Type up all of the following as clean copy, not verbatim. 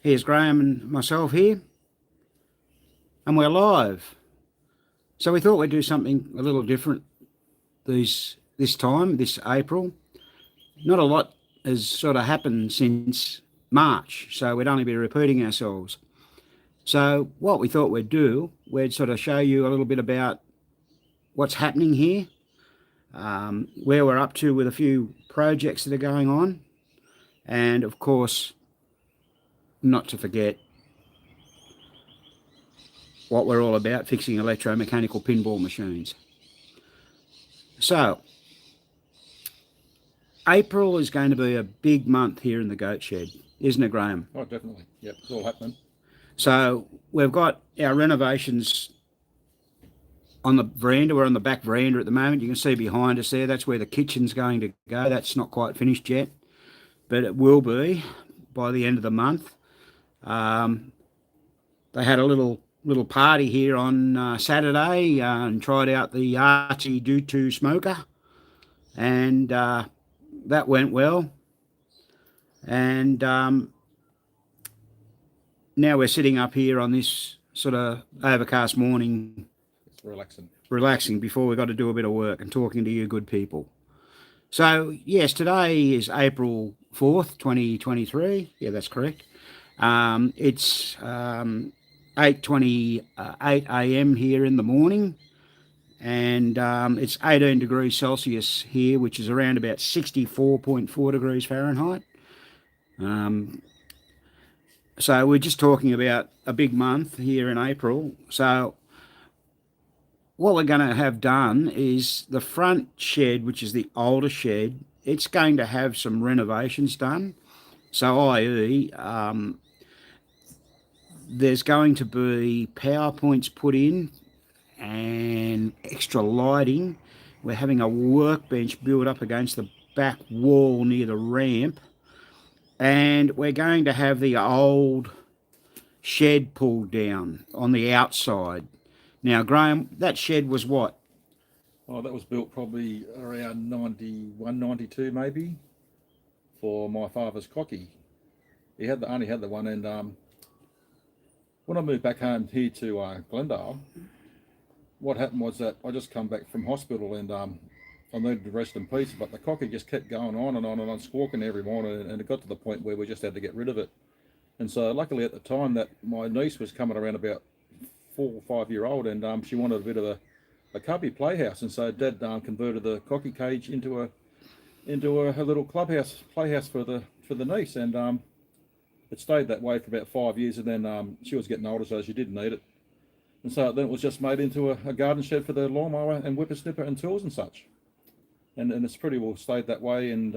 Here's Graham and myself here, and we're live. So we thought we'd do something a little different this time, this April. Not a lot has sort of happened since March, so we'd only be repeating ourselves. So what we thought we'd do, we'd sort of show you a little bit about what's happening here, where we're up to with a few projects that are going on, and of course, not to forget what we're all about, fixing electromechanical pinball machines. So, April is going to be a big month here in the Goatshed, isn't it, Graham? Oh, definitely. Yep, it's all happening. So, we've got our renovations on the veranda. We're on the back veranda at the moment. You can see behind us there, that's where the kitchen's going to go. That's not quite finished yet, but it will be by the end of the month. They had a little party here on Saturday and tried out the RT-Do2 smoker, and that went well. And now we're sitting up here on this sort of overcast morning. It's relaxing. Relaxing before we've got to do a bit of work and talking to you good people. So, yes, today is April 4th, 2023. Yeah, that's correct. It's 8:28 a.m. here in the morning, and it's 18 degrees Celsius here, which is around about 64.4 degrees Fahrenheit. So we're just talking about a big month here in April. So what we're going to have done is the front shed, which is the older shed, it's going to have some renovations done. So i.e., there's going to be power points put in and extra lighting. We're having a workbench built up against the back wall near the ramp, and we're going to have the old shed pulled down on the outside. Now, Graham, that shed was what? Oh, that was built probably around 91, 92 maybe, for my father's cocky. He only had the one, and when I moved back home here to Glendale, what happened was that I just come back from hospital, and I needed to rest in peace, but the cocky just kept going on and on and on, squawking every morning, and it got to the point where we just had to get rid of it. And so luckily at the time that my niece was coming around about 4 or 5 year old, and she wanted a bit of a cubby playhouse, and so Dad converted the cocky cage into a little playhouse for the niece, and it stayed that way for about 5 years, and then she was getting older, so she didn't need it. And so then it was just made into a garden shed for the lawnmower and whippersnipper and tools and such. And it's pretty well stayed that way. And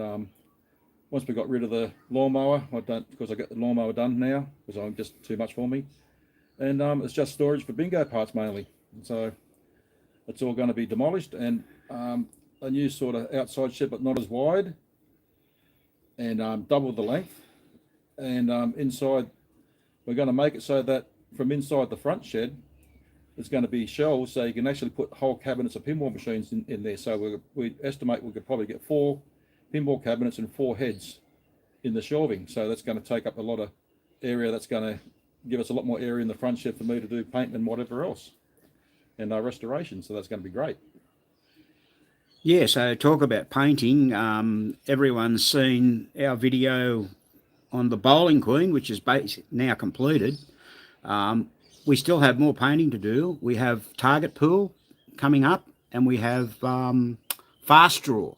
once we got rid of the lawnmower, because I got the lawnmower done now, because I'm just too much for me. And it's just storage for bingo parts mainly. And so it's all going to be demolished, and a new sort of outside shed, but not as wide, and double the length. And inside, we're going to make it so that from inside the front shed, there's going to be shelves, so you can actually put whole cabinets of pinball machines in there. So we estimate we could probably get 4 pinball cabinets and 4 heads in the shelving. So that's going to take up a lot of area. That's going to give us a lot more area in the front shed for me to do paint and whatever else, and restoration. So that's going to be great. Yeah, so talk about painting. Everyone's seen our video on the Bowling Queen, which is now completed. We still have more painting to do. We have Target Pool coming up, and we have Fast Draw,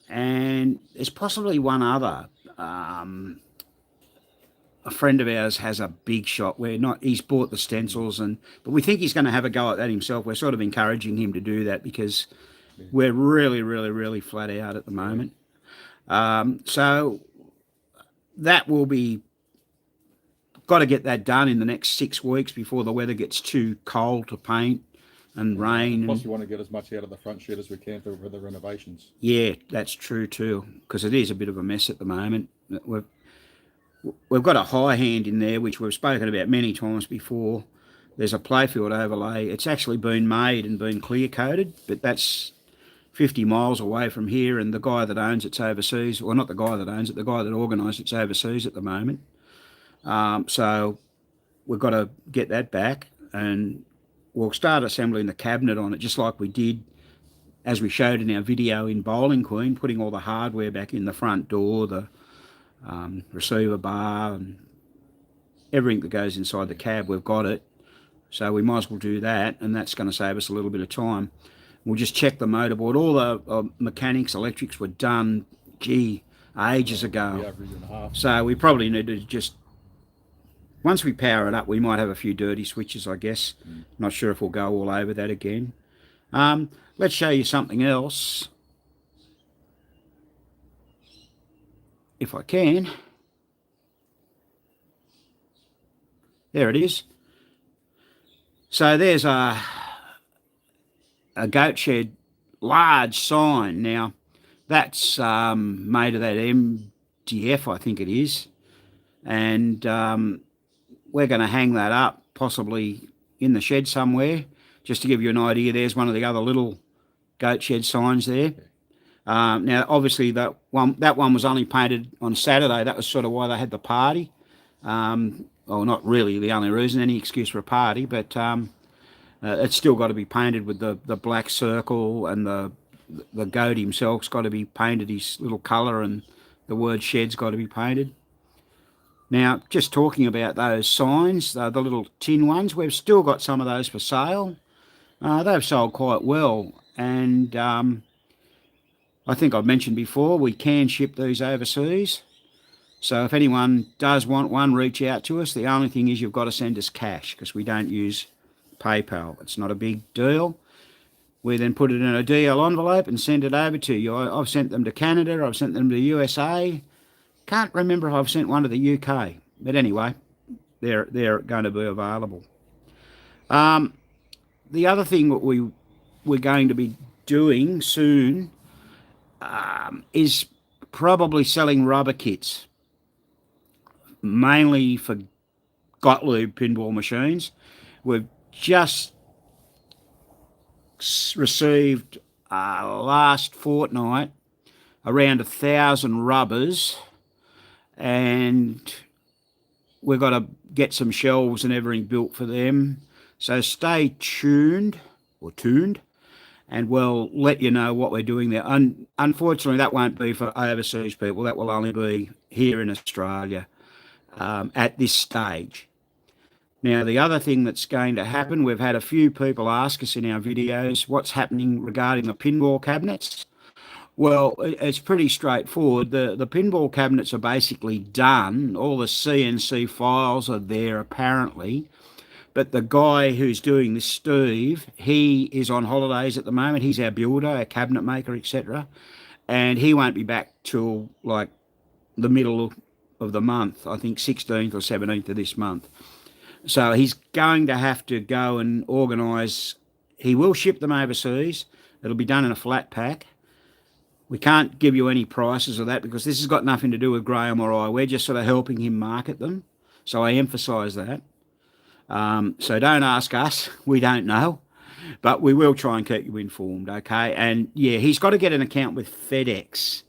and there's possibly one other. A friend of ours has a big shot where he's bought the stencils, but we think he's going to have a go at that himself. We're sort of encouraging him to do that because we're really, really, really flat out at the moment. So that will be got to get that done in the next 6 weeks before the weather gets too cold to paint and rain. Plus, we want to get as much out of the front shed as we can for the renovations. Yeah, that's true too, because it is a bit of a mess at the moment. We've got a high hand in there, which we've spoken about many times before. There's a playfield overlay. It's actually been made and been clear coated, but that's 50 miles away from here, and the guy that owns it's overseas. Well, not the guy that owns it, the guy that organised it's overseas at the moment. So we've got to get that back, and we'll start assembling the cabinet on it, just like we did, as we showed in our video in Bowling Queen, putting all the hardware back in the front door, the receiver bar, and everything that goes inside the cab. We've got it, so we might as well do that, and that's going to save us a little bit of time. We'll just check the motorboard. All the mechanics, electrics were done, ages ago. Yeah, over a year and a half. So we probably need to just, once we power it up, we might have a few dirty switches, I guess. Not sure if we'll go all over that again. Let's show you something else, if I can. There it is. So there's a Goatshed large sign. Now, that's made of that MDF, I think it is. And we're going to hang that up, possibly in the shed somewhere. Just to give you an idea, there's one of the other little Goatshed signs there. Now, obviously, that one was only painted on Saturday. That was sort of why they had the party. Well, not really the only reason, any excuse for a party, but it's still got to be painted with the black circle, and the goat himself's got to be painted his little colour, and the word shed's got to be painted. Now, just talking about those signs, the little tin ones, we've still got some of those for sale. They've sold quite well, and I think I've mentioned before, we can ship these overseas. So if anyone does want one, reach out to us. The only thing is you've got to send us cash, because we don't use PayPal. It's not a big deal. We then put it in a DL envelope and send it over to you. I've sent them to Canada. I've sent them to the USA. Can't remember if I've sent one to the UK. But anyway, they're going to be available. The other thing that we're going to be doing soon is probably selling rubber kits, mainly for Gottlieb pinball machines. We've just received last fortnight around 1,000 rubbers, and we've got to get some shelves and everything built for them. So stay tuned, and we'll let you know what we're doing there. Unfortunately, that won't be for overseas people. That will only be here in Australia at this stage. Now, the other thing that's going to happen, we've had a few people ask us in our videos, what's happening regarding the pinball cabinets? Well, it's pretty straightforward. The pinball cabinets are basically done. All the CNC files are there, apparently. But the guy who's doing this, Steve, he is on holidays at the moment. He's our builder, our cabinet maker, etc. And he won't be back till like the middle of the month, I think 16th or 17th of this month. So he's going to have to go and organise. He will ship them overseas. It'll be done in a flat pack. We can't give you any prices of that because this has got nothing to do with Graham or I. We're just sort of helping him market them. So I emphasise that. So don't ask us. We don't know. But we will try and keep you informed, okay? And, yeah, he's got to get an account with FedEx,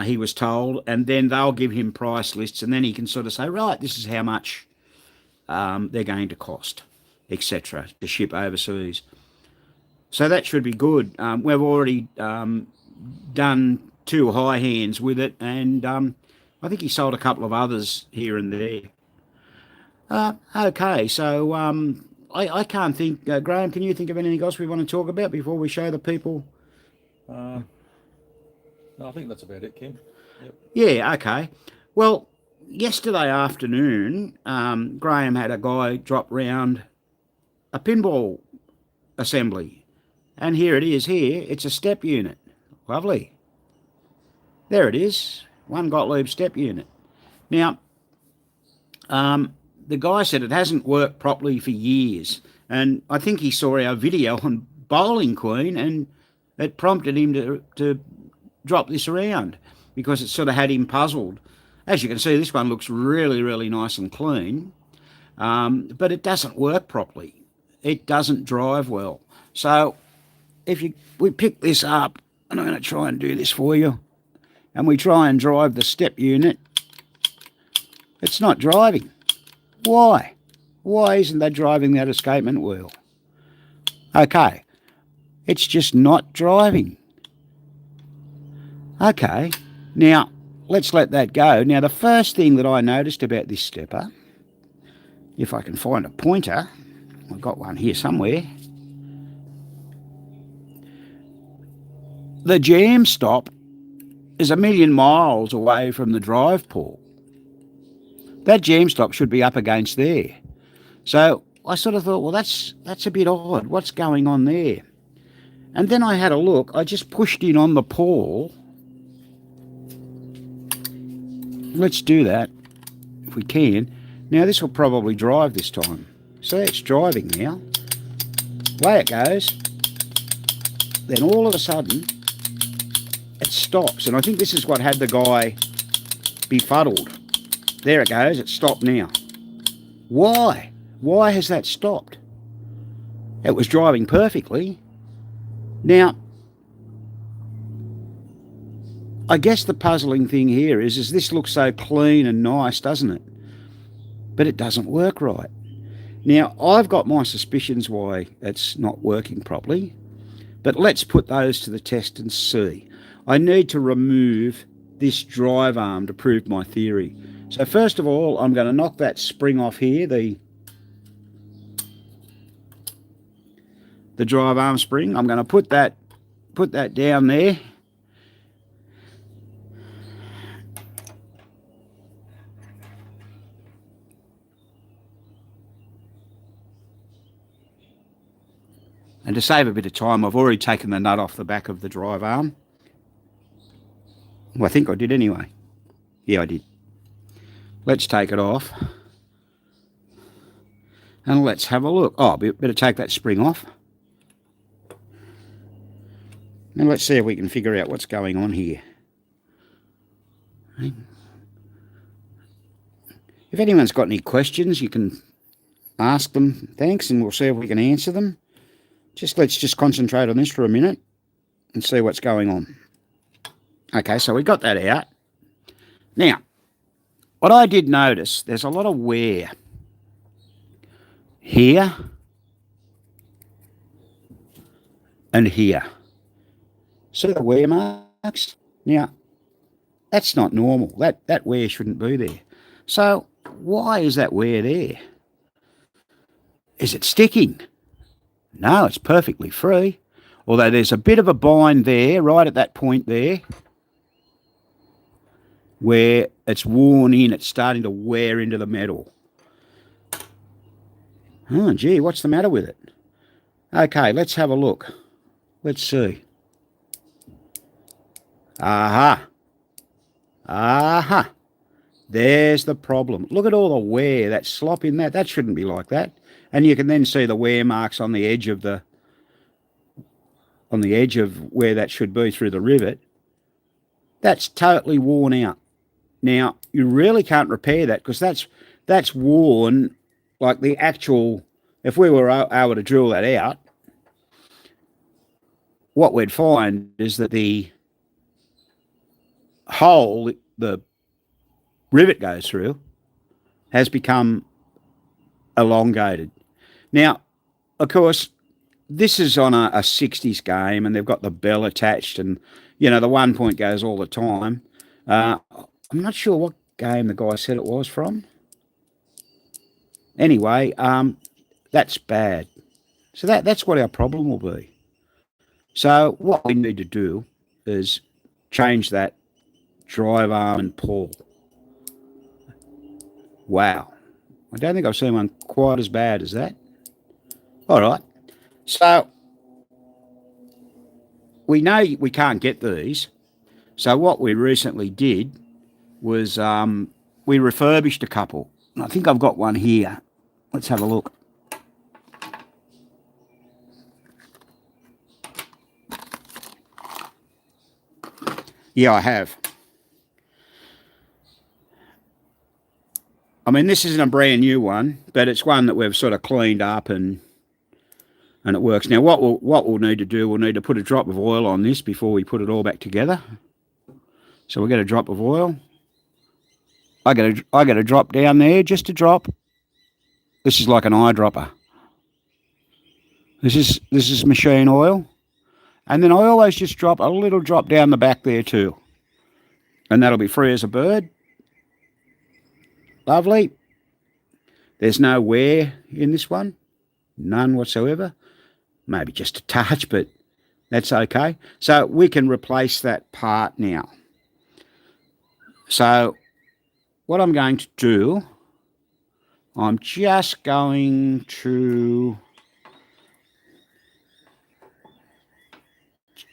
he was told, and then they'll give him price lists, and then he can sort of say, right, this is how much they're going to cost, etc., to ship overseas. So that should be good. We've already done 2 high hands with it, and I think he sold a couple of others here and there. Okay, so I can't think. Graham, can you think of anything else we want to talk about before we show the people? No, I think that's about it, Kim. Yep. Yeah, okay. Well, yesterday afternoon, Graham had a guy drop round a pinball assembly. And here it is here. It's a step unit. Lovely. There it is. One Gottlieb step unit. Now, the guy said it hasn't worked properly for years. And I think he saw our video on Bowling Queen and it prompted him to drop this around because it sort of had him puzzled. As you can see, this one looks really, really nice and clean, but it doesn't work properly. It doesn't drive well. So if we pick this up, and I'm going to try and do this for you, and we try and drive the step unit, It's not driving. Why? Why isn't that driving that escapement wheel? Okay, it's just not driving. Okay, now let's let that go. Now the first thing that I noticed about this stepper, if I can find a pointer, I've got one here somewhere. The jam stop is 1,000,000 miles away from the drive port. That jam stop should be up against there. So I sort of thought, well, that's a bit odd. What's going on there? And then I had a look. I just pushed in on the pawl. Let's do that if we can. Now this will probably drive this time. See, it's driving now. Away it goes. Then all of a sudden, it stops. And I think this is what had the guy befuddled. There it goes. It stopped now. Why? Why has that stopped? It was driving perfectly. Now, I guess the puzzling thing here is this looks so clean and nice, doesn't it? But it doesn't work right. Now, I've got my suspicions why it's not working properly, but let's put those to the test and see. I need to remove this drive arm to prove my theory. So first of all, I'm going to knock that spring off here, the drive arm spring. I'm going to put that down there. And to save a bit of time, I've already taken the nut off the back of the drive arm. Well, I think I did anyway. Yeah, I did. Let's take it off. And let's have a look. Oh, better take that spring off. And let's see if we can figure out what's going on here. If anyone's got any questions, you can ask them. Thanks, and we'll see if we can answer them. Let's just concentrate on this for a minute and see what's going on. Okay, so we got that out. Now, what I did notice, there's a lot of wear here and here. See the wear marks? Now, that's not normal. That wear shouldn't be there. So why is that wear there? Is it sticking? No, it's perfectly free. Although there's a bit of a bind there, right at that point there, where it's worn in, it's starting to wear into the metal. Oh, gee, what's the matter with it? Okay, let's have a look. Let's see. Aha. Aha. There's the problem. Look at all the wear, that slop in that. That shouldn't be like that. And you can then see the wear marks on the edge of where that should be through the rivet. That's totally worn out. Now, you really can't repair that because that's worn like the actual, if we were able to drill that out, what we'd find is that the hole the rivet goes through has become elongated. Now, of course, this is on a 60s game and they've got the bell attached and, you know, the 1 point goes all the time. I'm not sure what game the guy said it was from. Anyway, that's bad. So that's what our problem will be. So what we need to do is change that drive arm and pull. Wow. I don't think I've seen one quite as bad as that. All right. So we know we can't get these. So what we recently did was we refurbished a couple. I think I've got one here. Let's have a look. Yeah, I have. I mean, this isn't a brand new one, but it's one that we've sort of cleaned up and it works. Now, what we'll need to do, we'll need to put a drop of oil on this before we put it all back together. So we'll get a drop of oil. I got a drop down there, just a drop. This is like an eyedropper. This is machine oil. And then I always just drop a little drop down the back there too. And that'll be free as a bird. Lovely. There's no wear in this one. None whatsoever. Maybe just a touch, but that's okay. So we can replace that part now. So what I'm going to do, I'm just going to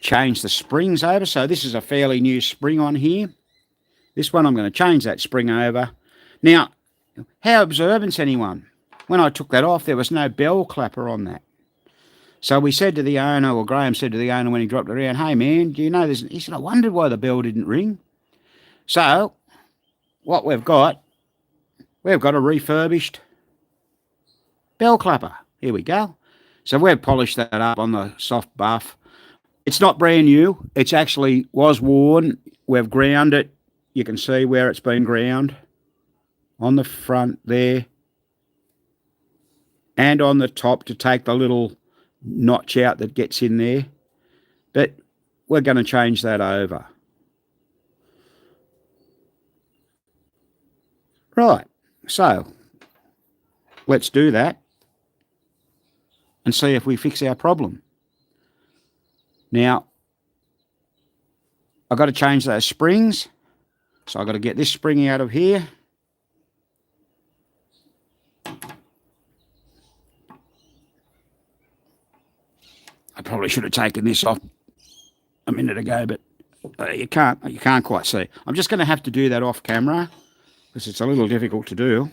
change the springs over. So this is a fairly new spring on here. This one I'm going to change that spring over. Now, how observant's anyone? When I took that off, there was no bell clapper on that. So we said to the owner, or Graham said to the owner when he dropped it around, hey man, do you know this? He said, I wondered why the bell didn't ring. So what we've got a refurbished bell clapper. Here we go. So we've polished that up on the soft buff. It's not brand new. It's actually was worn. We've ground it. You can see where it's been ground on the front there and on the top to take the little notch out that gets in there. But we're going to change that over. Right, so let's do that and see if we fix our problem. Now, I've got to change those springs. So I've got to get this spring out of here. I probably should have taken this off a minute ago, but you can't quite see. I'm just going to have to do that off camera because it's a little difficult to do.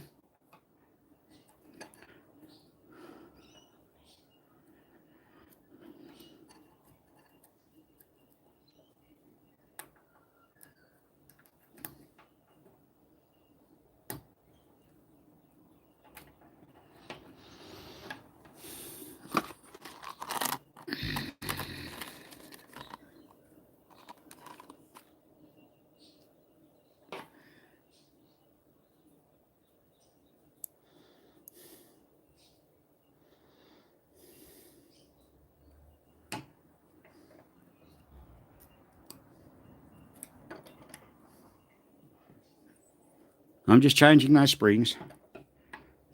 I'm just changing those springs.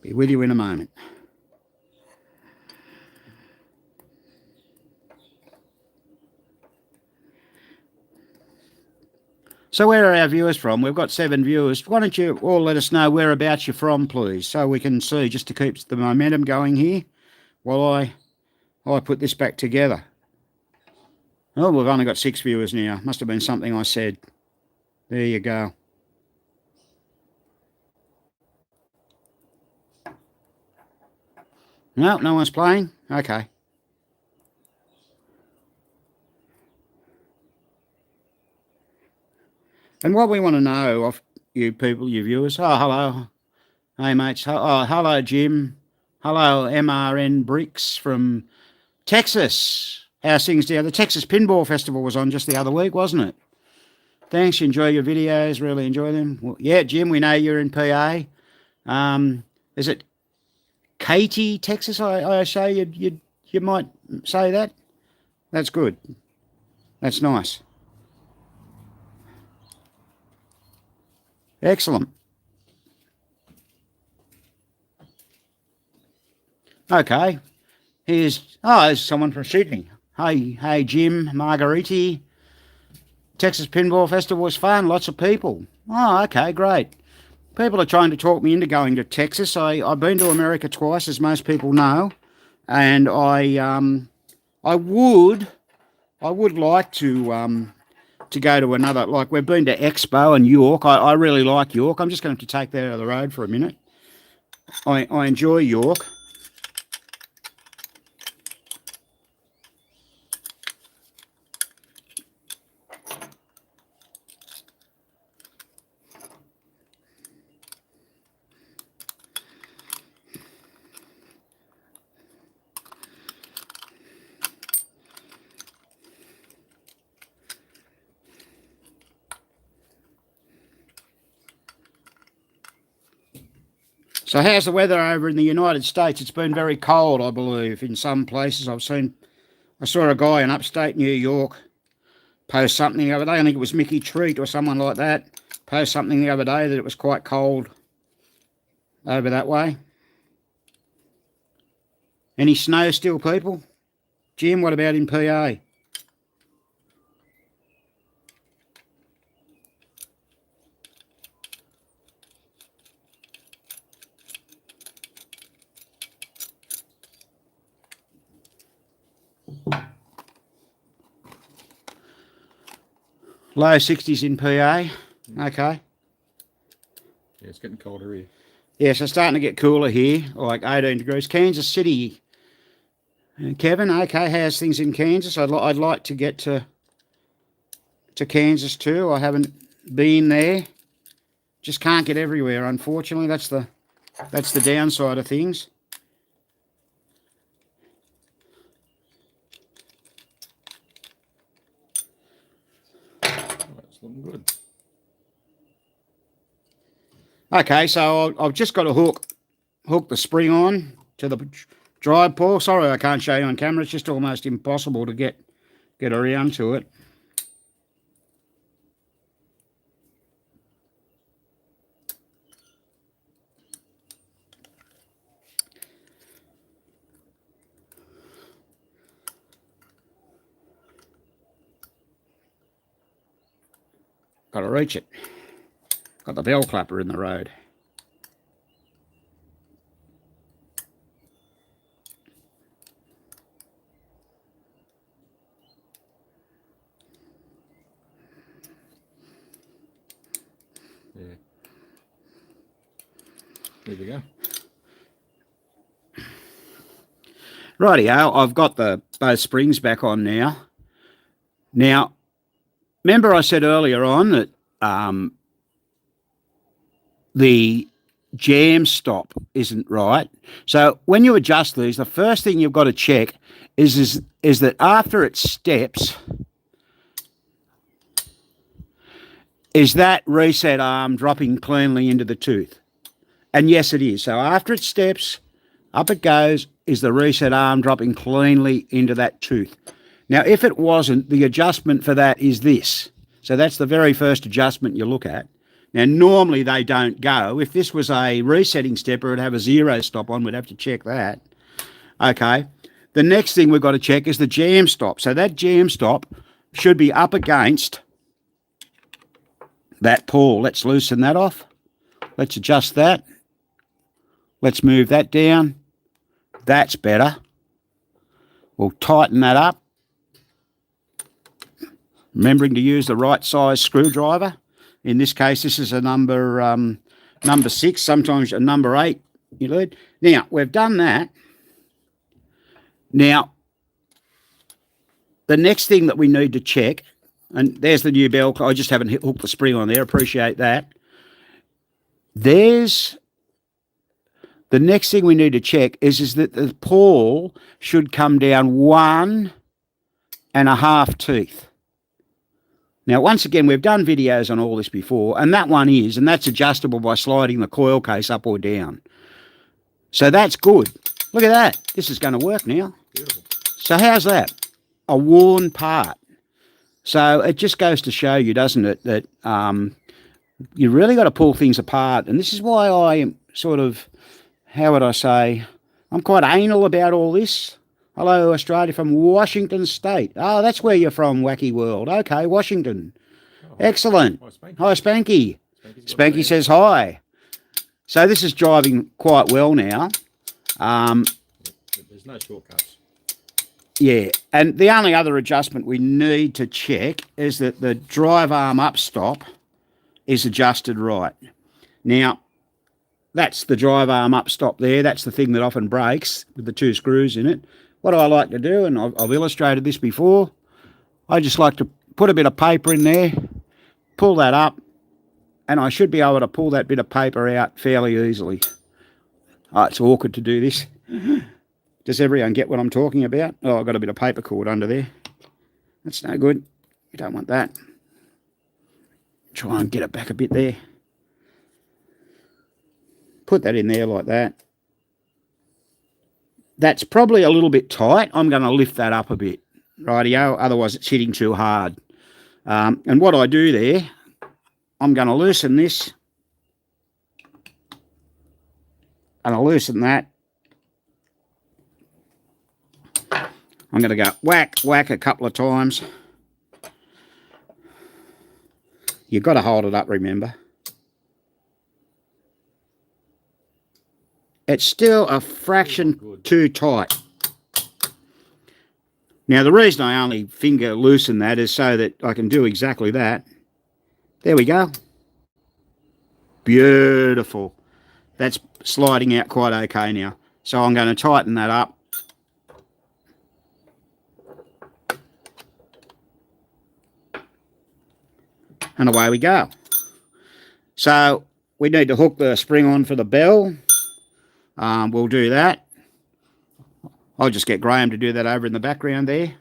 Be with you in a moment. So where are our viewers from? We've got 7 viewers. Why don't you all let us know whereabouts you're from, please, so we can see, just to keep the momentum going here while I put this back together. Oh, we've only got 6 viewers now. Must have been something I said. There you go. No, no one's playing? Okay. And what we want to know of you people, you viewers, oh, hello. Hey, mates. Oh, hello, Jim. Hello, MRN Bricks from Texas. How's things down? The Texas Pinball Festival was on just the other week, wasn't it? Thanks. Enjoy your videos. Really enjoy them. Well, yeah, Jim, we know you're in PA. Is it Katy, Texas? I say you might say that. That's good. That's nice. Excellent. Okay. There's someone from Sydney. Hey, Jim, Margariti. Texas Pinball Festival was fun. Lots of people. Oh, okay, great. People are trying to talk me into going to Texas. I've been to America twice, as most people know, and I would like to go to another. Like, we've been to Expo and York. I really like York. I'm just going to have to take that out of the road for a minute. I enjoy York. So how's the weather over in the United States? It's been very cold, I believe, in some places. I saw a guy in upstate New York post something the other day. I think it was Mickey Treat or someone like that. Post something the other day that it was quite cold over that way. Any snow still, people? Jim, what about in PA? Low 60s in PA. Okay. Yeah, it's getting colder here. Yeah, so starting to get cooler here, like 18 degrees. Kansas City. Kevin, okay, how's things in Kansas? I'd like to get to Kansas too. I haven't been there. Just can't get everywhere, unfortunately. That's the downside of things. That's looking good. Okay, so I've just got to hook the spring on to the drive pull. Sorry I can't show you on camera. It's just almost impossible to get around to it. Got to reach it. Got the bell clapper in the road. Yeah. There we go. Rightio, I've got both springs back on now. Now, remember I said earlier on that the jam stop isn't right. So when you adjust these, the first thing you've got to check is that after it steps, is that reset arm dropping cleanly into the tooth? And yes, it is. So after it steps, up it goes, is the reset arm dropping cleanly into that tooth? Now, if it wasn't, the adjustment for that is this. So that's the very first adjustment you look at. Now, normally they don't go. If this was a resetting stepper, it'd have a 0 stop on. We'd have to check that. Okay. The next thing we've got to check is the jam stop. So that jam stop should be up against that pull. Let's loosen that off. Let's adjust that. Let's move that down. That's better. We'll tighten that up. Remembering to use the right size screwdriver. In this case, this is a number 6, sometimes a number 8. You lead. Now, we've done that. Now, the next thing that we need to check, and there's the new bell. I just haven't hooked the spring on there. Appreciate that. There's the next thing we need to check is that the pawl should come down 1.5 teeth. Now, once again, we've done videos on all this before, and that one is, and that's adjustable by sliding the coil case up or down. So that's good. Look at that. This is going to work now. Beautiful. So how's that? A worn part. So it just goes to show you, doesn't it, that you really got to pull things apart. And this is why I am sort of, how would I say, I'm quite anal about all this. Hello, Australia from Washington State. Oh, that's where you're from, Wacky World. Okay, Washington. Oh, excellent. Hi, Spanky. Spanky says hi. So this is driving quite well now. There's no shortcuts. Yeah, and the only other adjustment we need to check is that the drive arm up stop is adjusted right. Now, that's the drive arm up stop there. That's the thing that often breaks with the 2 screws in it. What do I like to do, and I've illustrated this before, I just like to put a bit of paper in there, pull that up, and I should be able to pull that bit of paper out fairly easily. Oh, it's awkward to do this. Does everyone get what I'm talking about? Oh, I've got a bit of paper cord under there. That's no good. You don't want that. Try and get it back a bit there. put that in there like that. That's probably a little bit tight. I'm going to lift that up a bit, rightio, otherwise it's hitting too hard. And what I do there, I'm going to loosen this, and I loosen that. I'm going to go whack, whack a couple of times. You've got to hold it up, remember. It's still a fraction too tight. Now, the reason I only finger loosen that is so that I can do exactly that. There we go. Beautiful. That's sliding out quite okay now. So I'm going to tighten that up. And away we go. So we need to hook the spring on for the bell. We'll do that. I'll just get Graham to do that over in the background there.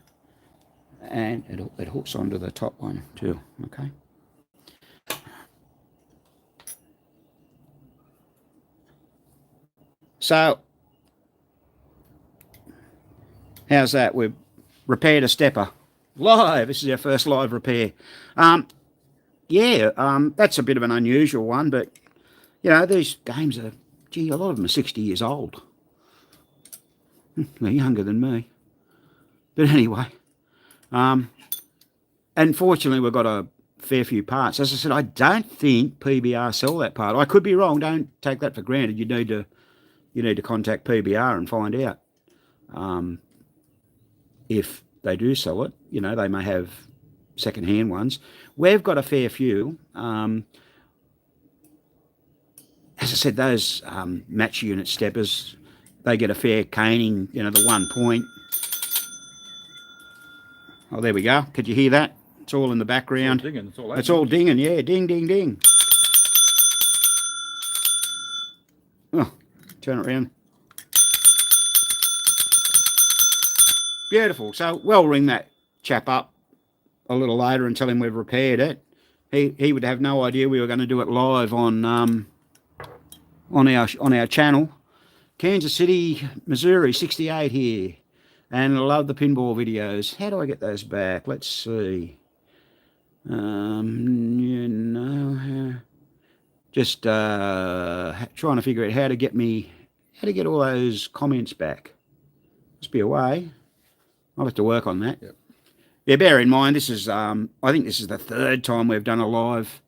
And it hooks onto the top one too, okay? So, how's that? We've repaired a stepper. Live! This is our first live repair. That's a bit of an unusual one, but, you know, these games are, gee, a lot of them are 60 years old. They're younger than me. But anyway, unfortunately, we've got a fair few parts. As I said, I don't think PBR sell that part. I could be wrong. Don't take that for granted. You need to contact PBR and find out if they do sell it. You know, they may have second-hand ones. We've got a fair few. As I said, those match unit steppers, they get a fair caning, you know, the 1 point. Oh, there we go. Could you hear that? It's all in the background. It's all dinging, yeah. Ding, ding, ding. Oh, turn it around. Beautiful. So we'll ring that chap up a little later and tell him we've repaired it. He would have no idea we were going to do it live on our channel. Kansas City, Missouri, 68 here. And I love the pinball videos. How do I get those back? Let's see. Just trying to figure out how to get all those comments back. Must be a way. I'll have to work on that. Yep. Yeah, bear in mind, this is, I think this is the third time we've done a live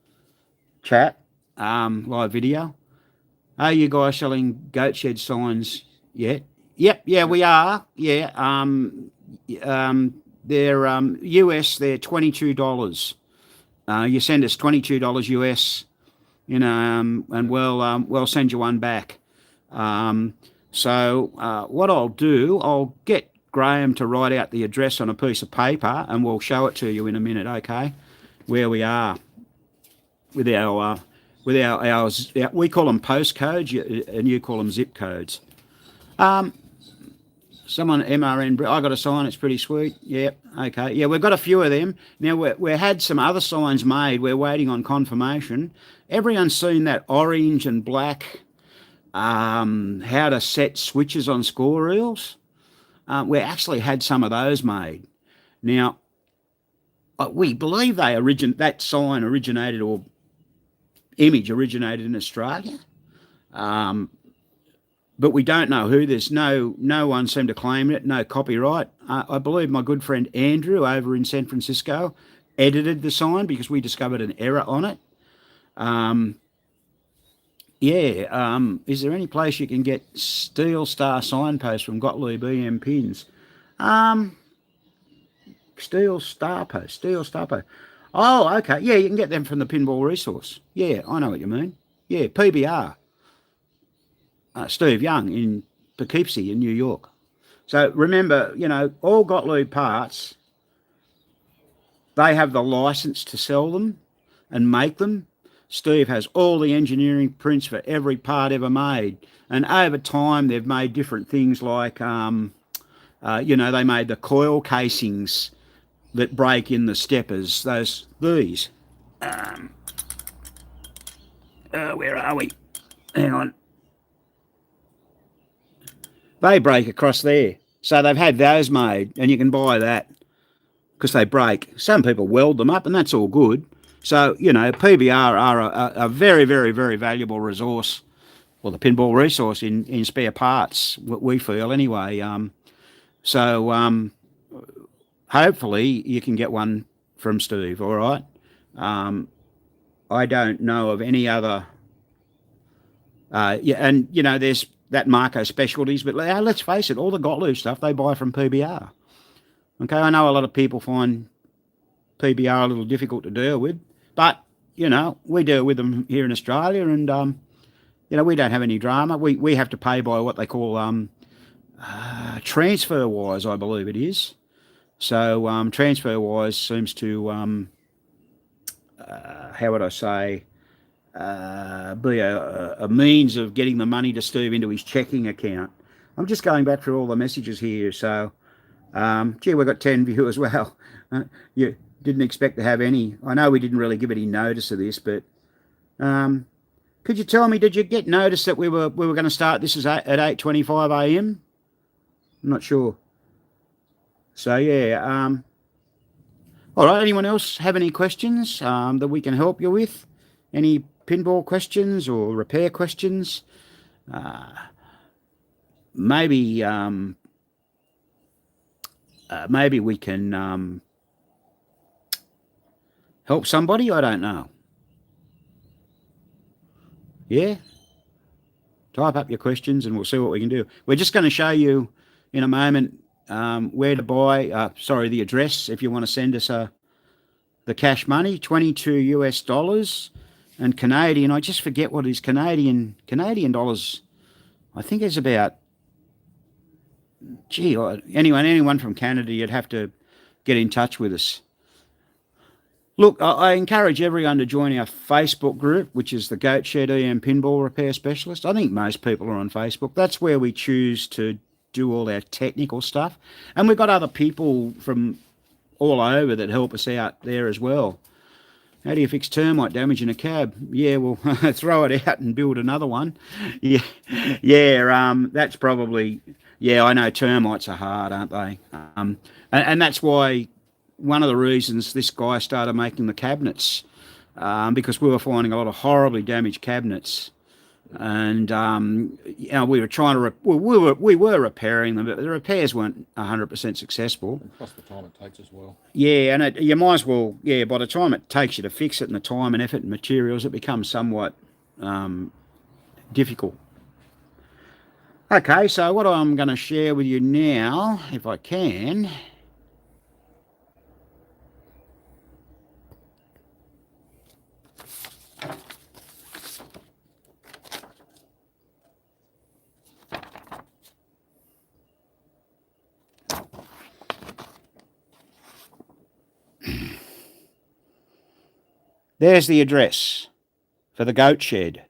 chat, live video. Are you guys selling Goatshed signs yet? Yep, yeah, we are. Yeah, they're US. They're $22. You send us $22 US, you know, and we'll send you one back. So what I'll do, I'll get Graham to write out the address on a piece of paper, and we'll show it to you in a minute, okay? Where we are with our we call them postcodes, and you call them zip codes. Someone MRN, I got a sign. It's pretty sweet. Yep. Okay. Yeah, we've got a few of them now. We had some other signs made. We're waiting on confirmation. Everyone's seen that orange and black. How to set switches on score reels. We actually had some of those made. Now, we believe that sign originated, or image originated, in Australia. But we don't know who. There's no one seemed to claim it, no copyright. I believe my good friend Andrew over in San Francisco edited the sign because we discovered an error on it. Is there any place you can get Steel Star signposts from Gottlieb EM pins? Steel Star post. Oh, okay. Yeah, you can get them from the Pinball Resource. Yeah, I know what you mean. Yeah, PBR. Steve Young in Poughkeepsie in New York. So remember, you know, all Gottlieb parts, they have the license to sell them and make them. Steve has all the engineering prints for every part ever made. And over time, they've made different things like, you know, they made the coil casings that break in the steppers, these. Where are we? Hang on. They break across there. So they've had those made, and you can buy that because they break. Some people weld them up, and that's all good. So, PBR are a very, very, very valuable resource, well, the pinball resource in spare parts, what we feel anyway. So hopefully you can get one from Steve, all right? I don't know of any other... and, there's that Marco Specialties, but let's face it, all the Gottlieb stuff they buy from PBR. Okay, I know a lot of people find PBR a little difficult to deal with, but, we deal with them here in Australia, and, we don't have any drama. We have to pay by what they call transfer-wise, I believe it is. So transfer-wise seems to, how would I say, be a means of getting the money to Steve into his checking account. I'm just going back through all the messages here. So, gee, we've got 10 viewers. Well, you didn't expect to have any. I know we didn't really give any notice of this, but could you tell me, did you get notice that we were going to start this at 8:25 a.m.? I'm not sure. So, yeah. All right, anyone else have any questions that we can help you with? Any pinball questions or repair questions? Maybe we can help somebody. I don't know. Yeah? Type up your questions and we'll see what we can do. We're just going to show you in a moment where to buy, the address if you want to send us the cash money, $22 and Canadian. I just forget what is Canadian dollars. I think it's about, anyone from Canada, you'd have to get in touch with us. Look, I encourage everyone to join our Facebook group, which is the Goatshed EM Pinball Repair Specialist. I think most people are on Facebook. That's where we choose to do all our technical stuff. And we've got other people from all over that help us out there as well. How do you fix termite damage in a cab? Yeah, well, throw it out and build another one. Yeah, that's probably... Yeah, I know termites are hard, aren't they? And that's why one of the reasons this guy started making the cabinets, because we were finding a lot of horribly damaged cabinets. And we were trying to we were repairing them, but the repairs weren't 100% successful. And plus the time it takes as well. Yeah, and you might as well. Yeah, by the time it takes you to fix it, and the time and effort and materials, it becomes somewhat difficult. Okay, so what I'm going to share with you now, if I can. There's the address for the Goatshed.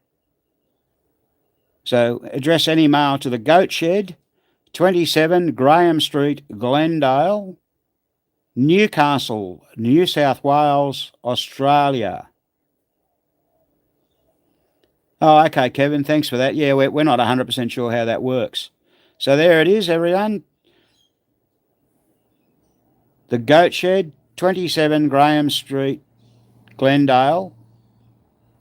So address any mail to the Goatshed, 27 Graham Street, Glendale, Newcastle, New South Wales, Australia. Oh, okay, Kevin, thanks for that. Yeah, we're not 100% sure how that works. So there it is, everyone. The Goatshed, 27 Graham Street, Glendale,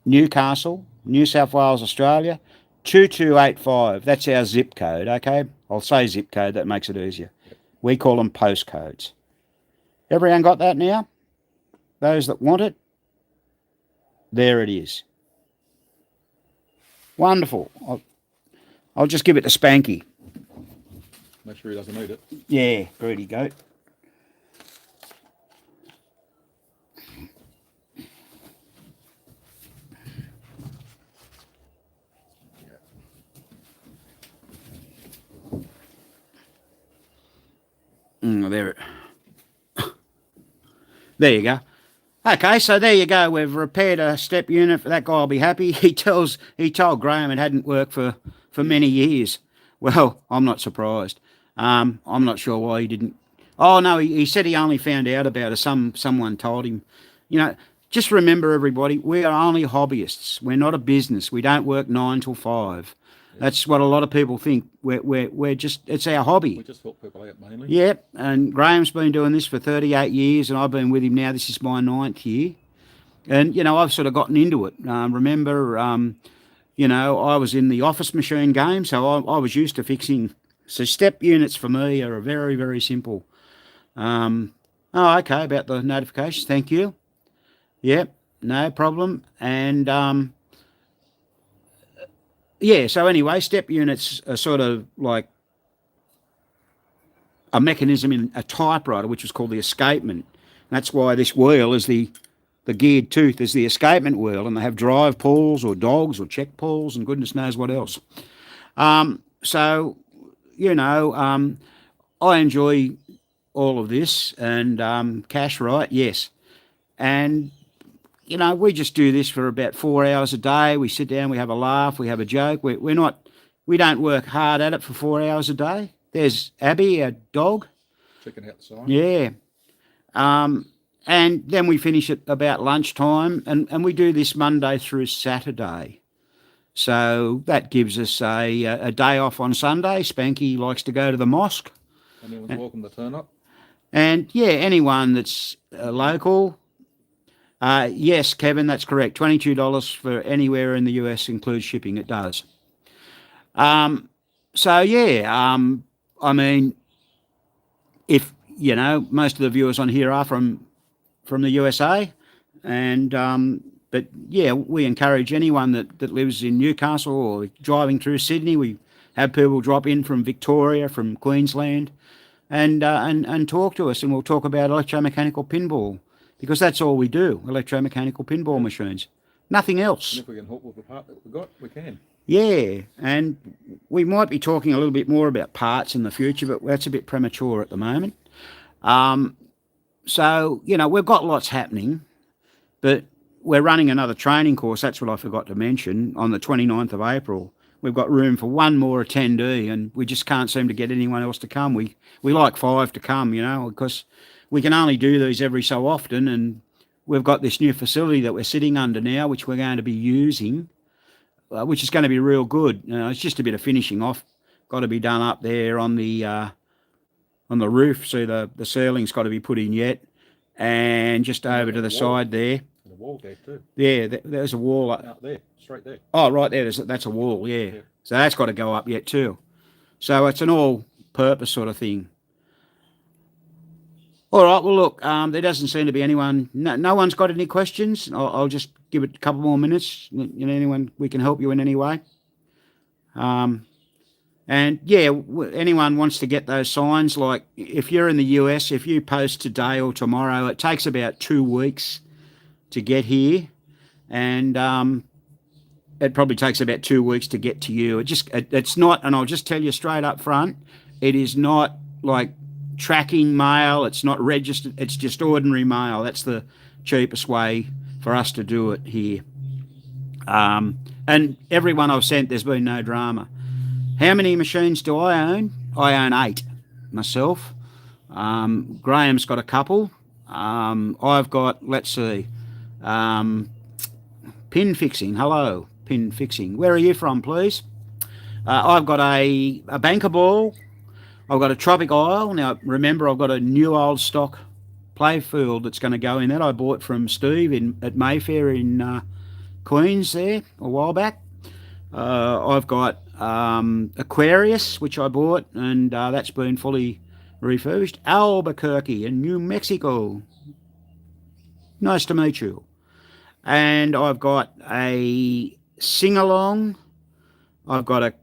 Newcastle, New South Wales, Australia, 2285. That's our zip code, okay? I'll say zip code, that makes it easier. We call them postcodes. Everyone got that now? Those that want it? There it is. Wonderful. I'll just give it to Spanky. Make sure he doesn't eat it. Yeah, greedy goat. There you go. Okay, so there you go. We've repaired a step unit. That guy will be happy. He told Graham it hadn't worked for many years. Well, I'm not surprised. I'm not sure why he didn't. Oh no, he said he only found out about it. Someone told him. Just remember, everybody, we are only hobbyists. We're not a business. We don't work 9 till 5. That's what a lot of people think. We're just, it's our hobby. We just help people out mainly. Yep, and Graham's been doing this for 38 years, and I've been with him now. This is my 9th year. And, I've sort of gotten into it. Remember, I was in the office machine game, so I was used to fixing. So step units for me are very, very simple. Okay, about the notifications, thank you. Yep, no problem. And, so anyway, step units are sort of like a mechanism in a typewriter, which was called the escapement. That's why this wheel is the geared tooth is the escapement wheel, and they have drive pulls or dogs or check pulls and goodness knows what else. I enjoy all of this, and cash right, yes. And, we just do this for about 4 hours a day. We sit down, we have a laugh, we have a joke. We don't work hard at it for 4 hours a day. There's Abby, our dog. Checking out the sign. Yeah. And then we finish at about lunchtime, and we do this Monday through Saturday. So that gives us a day off on Sunday. Spanky likes to go to the mosque. Anyone's welcome to turn up. And, anyone that's local. Yes, Kevin, that's correct. $22 for anywhere in the US includes shipping. It does. If, most of the viewers on here are from the USA, and but we encourage anyone that lives in Newcastle or driving through Sydney. We have people drop in from Victoria, from Queensland, and talk to us, and we'll talk about electromechanical pinball, because that's all we do, electromechanical pinball machines, nothing else. And if we can help with the part that we've got, we can. Yeah, and we might be talking a little bit more about parts in the future, but that's a bit premature at the moment. We've got lots happening, but we're running another training course. That's what I forgot to mention. On the 29th of April, we've got room for one more attendee, and we just can't seem to get anyone else to come. We like 5 to come, because we can only do these every so often, and we've got this new facility that we're sitting under now, which we're going to be using, which is going to be real good. It's just a bit of finishing off. Got to be done up there on the roof. See, the ceiling's got to be put in yet, and just over to the side there. And a wall there too. Yeah, there's a wall out there, straight there. Oh, right there. That's a wall. Yeah. So that's got to go up yet too. So it's an all-purpose sort of thing. All right. Well, look, there doesn't seem to be anyone. No one's got any questions. I'll just give it a couple more minutes. Anyone, we can help you in any way. And anyone wants to get those signs, like if you're in the US, if you post today or tomorrow, it takes about 2 weeks to get here, and it probably takes about 2 weeks to get to you. It's not, and I'll just tell you straight up front, it is not like tracking mail. It's not registered. It's just ordinary mail. That's the cheapest way for us to do it here. And everyone I've sent, there's been no drama. How many machines do I own? I own 8 myself. Graham's got a couple. I've got, let's see, pin fixing. Hello, pin fixing. Where are you from, please? I've got a banker ball. I've got a Tropic Isle. Now, remember, I've got a new old stock playfield that's going to go in that. I bought from Steve at Mayfair in Queens there a while back. I've got Aquarius, which I bought, and that's been fully refurbished. Albuquerque in New Mexico. Nice to meet you. And I've got a sing-along. I've got a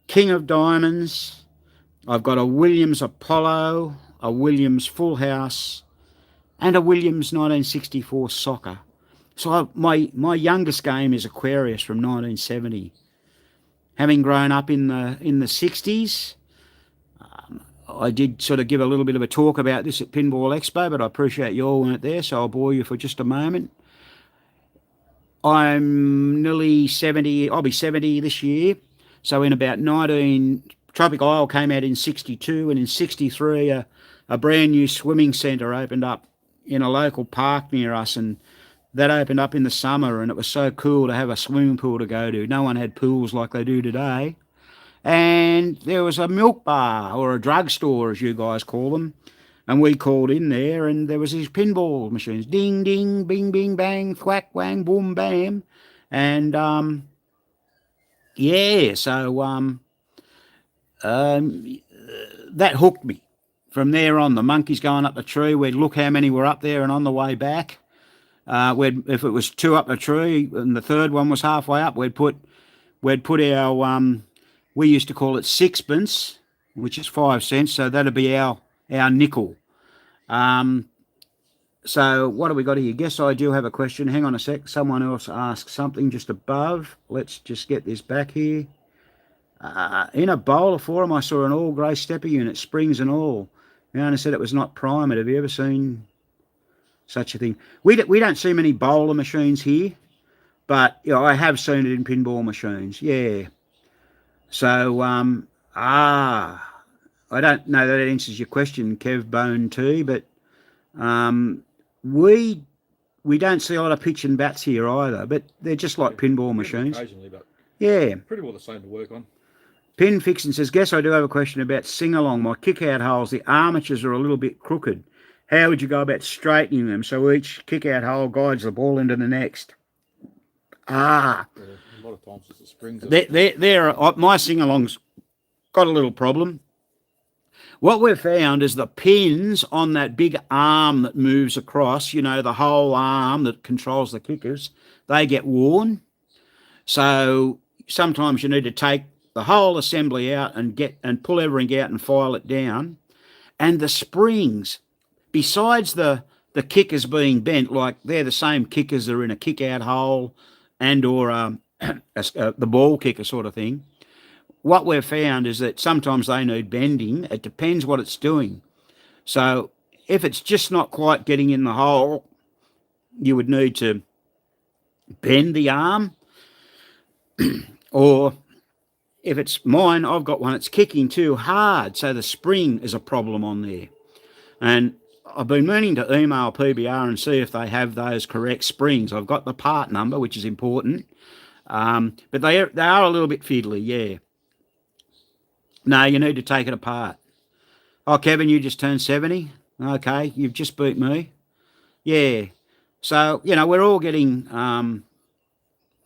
King of Diamonds. I've got a Williams Apollo, a Williams Full House, and a Williams 1964 Soccer. So my youngest game is Aquarius from 1970. Having grown up in the 60s, I did sort of give a little bit of a talk about this at Pinball Expo, but I appreciate you all weren't there, so I'll bore you for just a moment. I'm nearly 70. I'll be 70 this year. So in about Tropic Isle came out in 62, and in 63 a brand new swimming centre opened up in a local park near us, and that opened up in the summer, and it was so cool to have a swimming pool to go to. No one had pools like they do today. and there was a milk bar or a drugstore, as you guys call them, and we called in there, and there was these pinball machines, ding, ding, bing, bing, bang, thwack, wang, boom, bam, and yeah, so that hooked me. From there on, the monkeys going up the tree, we'd look how many were up there, and on the way back, if it was 2 up the tree and the third one was halfway up, we'd put our we used to call it sixpence, which is 5 cents, so that'd be our nickel. So what do we got here? Guess I do have a question. Hang on a sec. Someone else asked something just above. Let's just get this back here. In a bowler forum, I saw an all grey stepper unit, springs and all. Fiona said it was not primed. Have you ever seen such a thing? We don't see many bowler machines here, but I have seen it in pinball machines. Yeah. So I don't know that answers your question, Kev Bone T, but we don't see a lot of pitch and bats here either, but they're just like pinball machines. Occasionally, but yeah, pretty well the same to work on. Pin Fixin says, guess I do have a question about sing-along. My kick-out holes, the armatures are a little bit crooked. How would you go about straightening them so each kick-out hole guides the ball into the next? Yeah, a lot of times it's the springs. My sing-along's got a little problem. What we've found is the pins on that big arm that moves across, the whole arm that controls the kickers, they get worn. So sometimes you need to take the whole assembly out and pull everything out and file it down. And the springs, besides the kickers being bent, like they're the same kickers that are in a kick-out hole and or the ball kicker sort of thing, what we've found is that sometimes they need bending. It depends what it's doing. So if it's just not quite getting in the hole, you would need to bend the arm. Or if it's mine, I've got one that's kicking too hard, so the spring is a problem on there. And I've been meaning to email PBR and see if they have those correct springs. I've got the part number, which is important, but they are a little bit fiddly, yeah. No, you need to take it apart. Oh, Kevin, you just turned 70? Okay, you've just beat me. Yeah. So, we're all getting,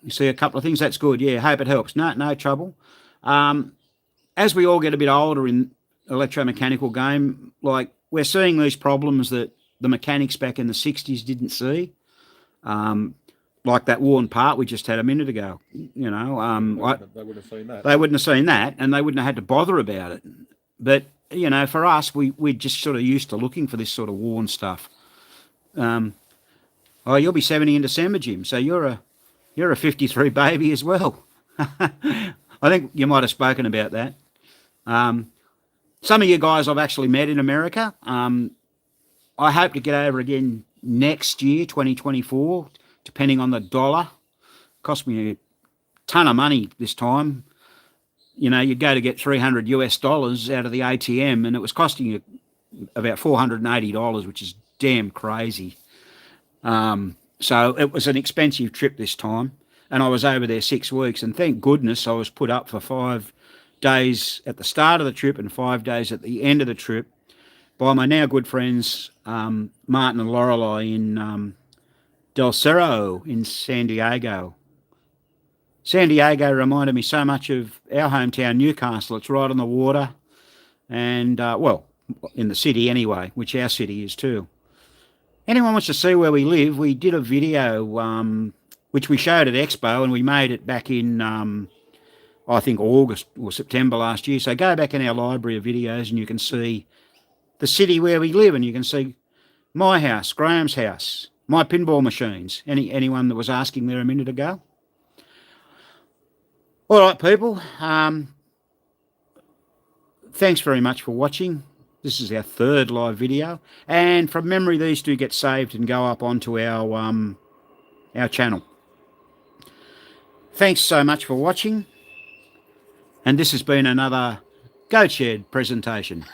you see a couple of things. That's good. Yeah, hope it helps. No trouble. As we all get a bit older in electromechanical game, like we're seeing these problems that the mechanics back in the 60s didn't see. Like that worn part we just had a minute ago, they wouldn't have seen that. They wouldn't have seen that, and they wouldn't have had to bother about it. But for us, we're just sort of used to looking for this sort of worn stuff. You'll be 70 in December, Jim. So you're a 53 baby as well. I think you might have spoken about that. Some of you guys I've actually met in America. I hope to get over again next year, 2024. Depending on the dollar. Cost me a ton of money this time. You'd go to get $300 out of the ATM, and it was costing you about $480, which is damn crazy. So it was an expensive trip this time, and I was over there 6 weeks, and thank goodness I was put up for 5 days at the start of the trip and 5 days at the end of the trip by my now good friends Martin and Lorelei in Del Cerro in San Diego. San Diego reminded me so much of our hometown, Newcastle. It's right on the water and, in the city anyway, which our city is too. Anyone wants to see where we live, we did a video which we showed at Expo, and we made it back in, I think, August or September last year. So go back in our library of videos and you can see the city where we live, and you can see my house, Graham's house, my pinball machines. Anyone that was asking there a minute ago. All right, people. Thanks very much for watching. This is our 3rd live video. And from memory, these do get saved and go up onto our channel. Thanks so much for watching. And this has been another Goatshed presentation.